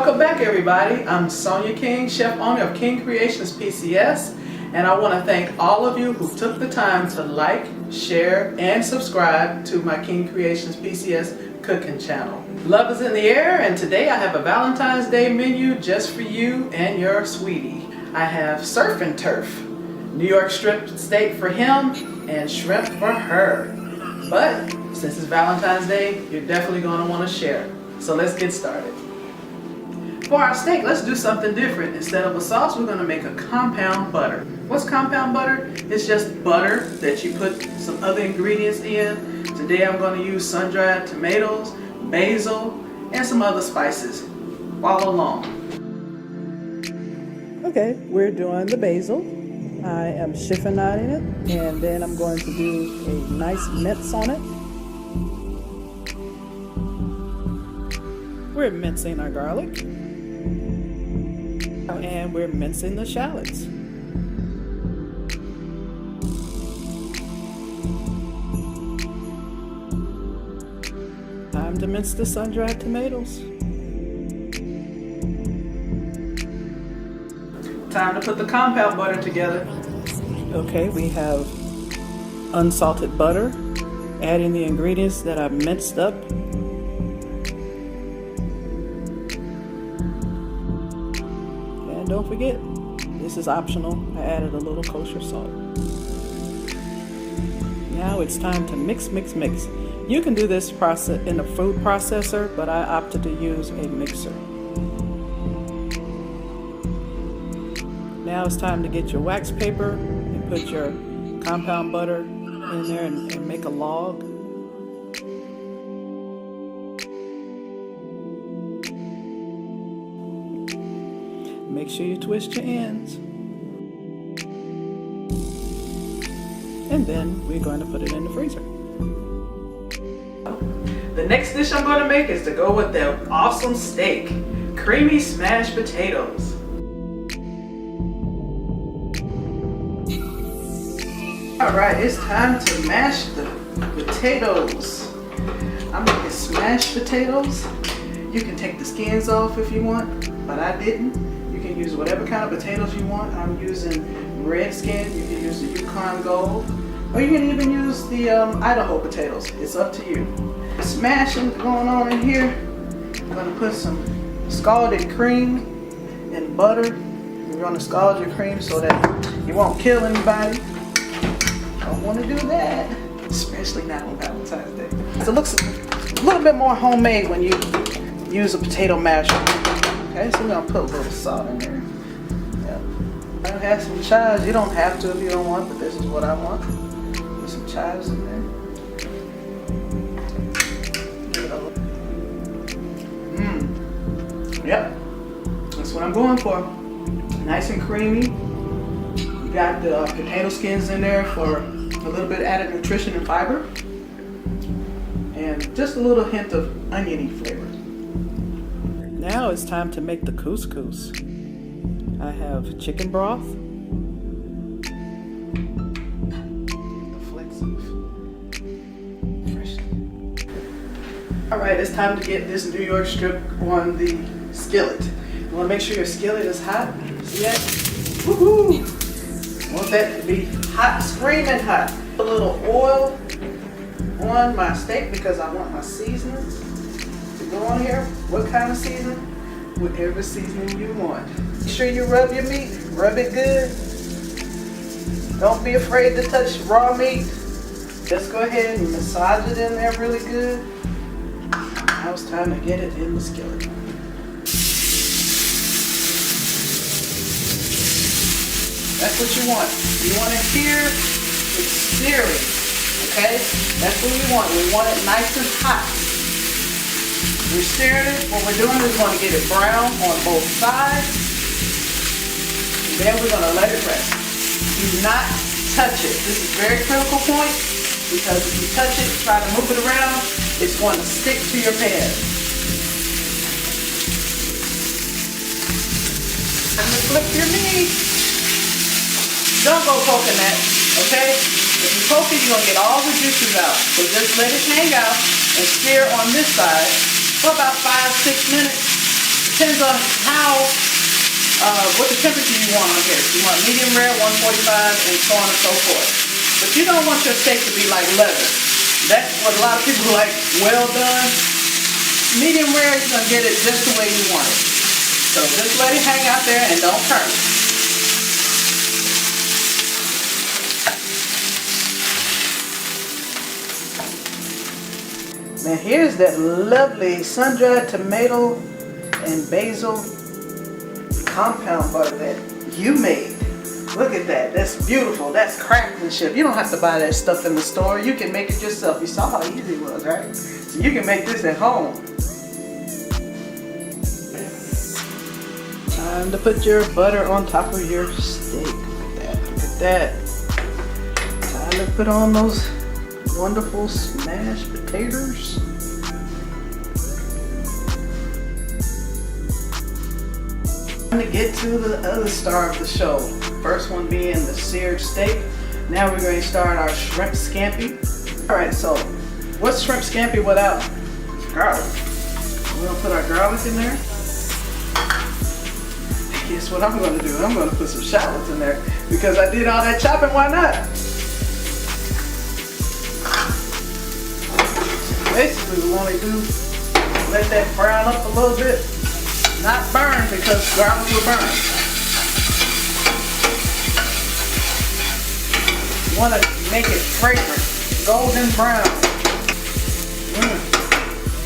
Welcome back, everybody. I'm Sonia King, chef owner of King Creations PCS, and I want to thank all of you who took the time to like, share, and subscribe to my King Creations PCS cooking channel. Love is in the air, and today I have a Valentine's Day menu just for you and your sweetie. I have surf and turf, New York strip steak for him, and shrimp for her. But since it's Valentine's Day, you're definitely going to want to share. So let's get started. For our steak, let's do something different. Instead of a sauce, we're going to make a compound butter. What's compound butter? It's just butter that you put some other ingredients in. Today I'm going to use sun-dried tomatoes, basil, and some other spices. Follow along. Okay, we're doing the basil. I am chiffonading it, and then I'm going to do a nice mince on it. We're mincing our garlic. And we're mincing the shallots. Time to mince the sun-dried tomatoes. Time to put the compound butter together. Okay, we have unsalted butter, adding the ingredients that I've minced up. And don't forget, this is optional. I added a little kosher salt. Now it's time to mix, mix, mix. You can do this process in a food processor, but I opted to use a mixer. Now it's time to get your wax paper and put your compound butter in there and make a log. Make sure you twist your ends. And then we're going to put it in the freezer. The next dish I'm going to make is to go with the awesome steak. Creamy smashed potatoes. Alright, it's time to mash the potatoes. I'm making smashed potatoes. You can take the skins off if you want, but I didn't. You can use whatever kind of potatoes you want. I'm using red skin. You can use the Yukon Gold, or you can even use the Idaho potatoes. It's up to you. Smashing going on in here. I'm going to put some scalded cream and butter. You're going to scald your cream so that you won't kill anybody. Don't want to do that, especially not on Valentine's Day. So it looks a little bit more homemade when you use a potato masher. Okay, so we're gonna put a little salt in there. Yeah. I have some chives. You don't have to if you don't want, but this is what I want. Put some chives in there. Yep, that's what I'm going for. Nice and creamy. You got the potato skins in there for a little bit added nutrition and fiber, and just a little hint of oniony flavor. Now it's time to make the couscous. I have chicken broth, the flecks of fresh. All right, it's time to get this New York strip on the skillet. You want to make sure your skillet is hot. See that? Woohoo! Want that to be hot, screaming hot. A little oil on my steak because I want my seasonings to go on here. What kind of seasoning? Whatever seasoning you want. Make sure you rub your meat. Rub it good. Don't be afraid to touch raw meat. Just go ahead and massage it in there really good. Now it's time to get it in the skillet. That's what you want. You want it here, it's searing, okay? That's what we want. We want it nice and hot. We're searing it. What we're doing is we're going to get it brown on both sides. And then we're going to let it rest. Do not touch it. This is a very critical point because if you touch it, try to move it around, it's going to stick to your pan. And to flip your meat. Don't go poking that, okay? If you poke it, you're going to get all the juices out. So just let it hang out and sear on this side for about 5-6 minutes. Depends on what the temperature you want on here. If you want medium rare, 145, and so on and so forth. But you don't want your steak to be like leather. That's what a lot of people like, well done. Medium rare is going to get it just the way you want it. So just let it hang out there and don't hurt. Now here's that lovely sun-dried tomato and basil compound butter that you made. Look at that. That's beautiful. That's craftsmanship. You don't have to buy that stuff in the store. You can make it yourself. You saw how easy it was, right? So you can make this at home. Time to put your butter on top of your steak. Look at that. Look at that. Time to put on those wonderful smashed potatoes. Time to get to the other star of the show. First one being the seared steak. Now we're going to start our shrimp scampi. Alright, so what's shrimp scampi without garlic? We're going to put our garlic in there. Guess what I'm going to do? I'm going to put some shallots in there because I did all that chopping. Why not? Basically, we want to do let that brown up a little bit, not burn because garlic will burn. You want to make it fragrant, golden brown.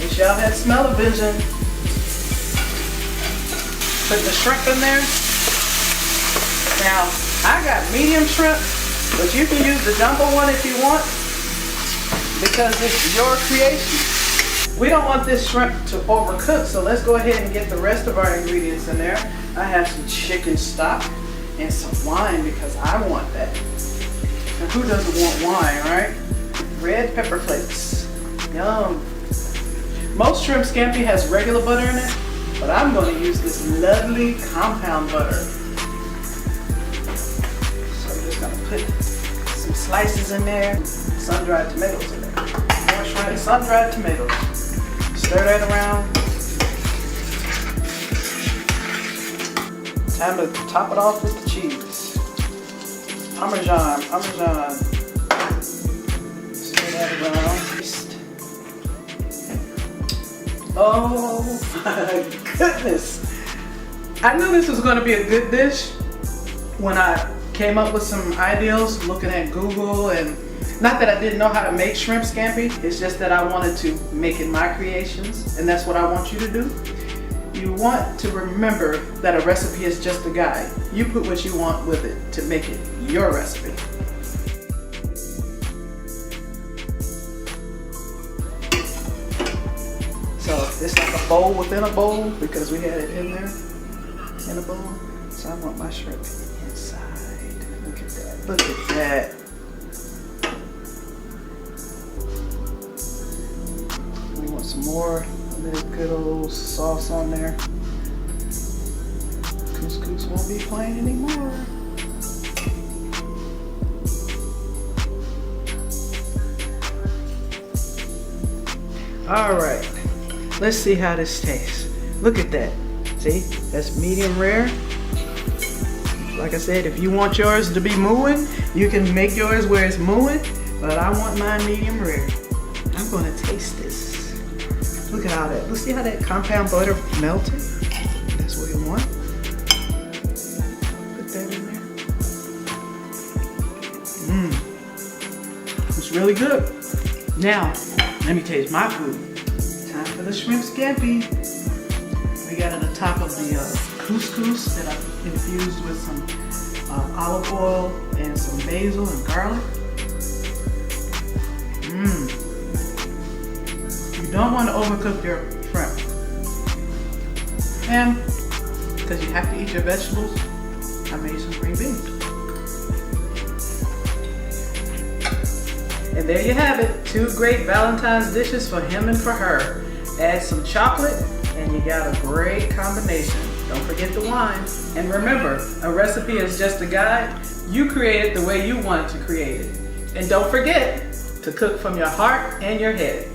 Wish y'all had smell-o-vision. Put the shrimp in there. Now, I got medium shrimp, but you can use the jumbo one if you want because it's your creation. We don't want this shrimp to overcook, so let's go ahead and get the rest of our ingredients in there. I have some chicken stock and some wine because I want that. And who doesn't want wine, right? Red pepper flakes. Yum. Most shrimp scampi has regular butter in it, but I'm going to use this lovely compound butter. So I'm just going to put some slices in there, sun-dried tomatoes in there. More shrimp, sun-dried tomatoes. Stir that around. Time to top it off with the cheese. Parmesan. Stir that around. Oh my goodness. I knew this was going to be a good dish when I came up with some ideas looking at Google, and not that I didn't know how to make shrimp scampi, it's just that I wanted to make it my creations, and that's what I want you to do. You want to remember that a recipe is just a guide. You put what you want with it to make it your recipe. So it's like a bowl within a bowl because we had it in there, in a bowl. So I want my shrimp inside. Look at that, look at that. We want some more of that good old sauce on there. Couscous won't be plain anymore. All right. Let's see how this tastes. Look at that. See, that's medium rare. Like I said, if you want yours to be mooing, you can make yours where it's mooing, but I want mine medium rare. I'm gonna taste this. Look at all that. Let's see how that compound butter melted. That's what you want. Put that in there. It's really good. Now, let me taste my food. Time for the shrimp scampi. We got at the top of the couscous that I've infused with some olive oil and some basil and garlic. You don't want to overcook your shrimp. And because you have to eat your vegetables, I made some green beans. And there you have it, 2 great Valentine's dishes for him and for her. Add some chocolate and you got a great combination. Don't forget the wine. And remember, a recipe is just a guide. You create it the way you want to create it. And don't forget to cook from your heart and your head.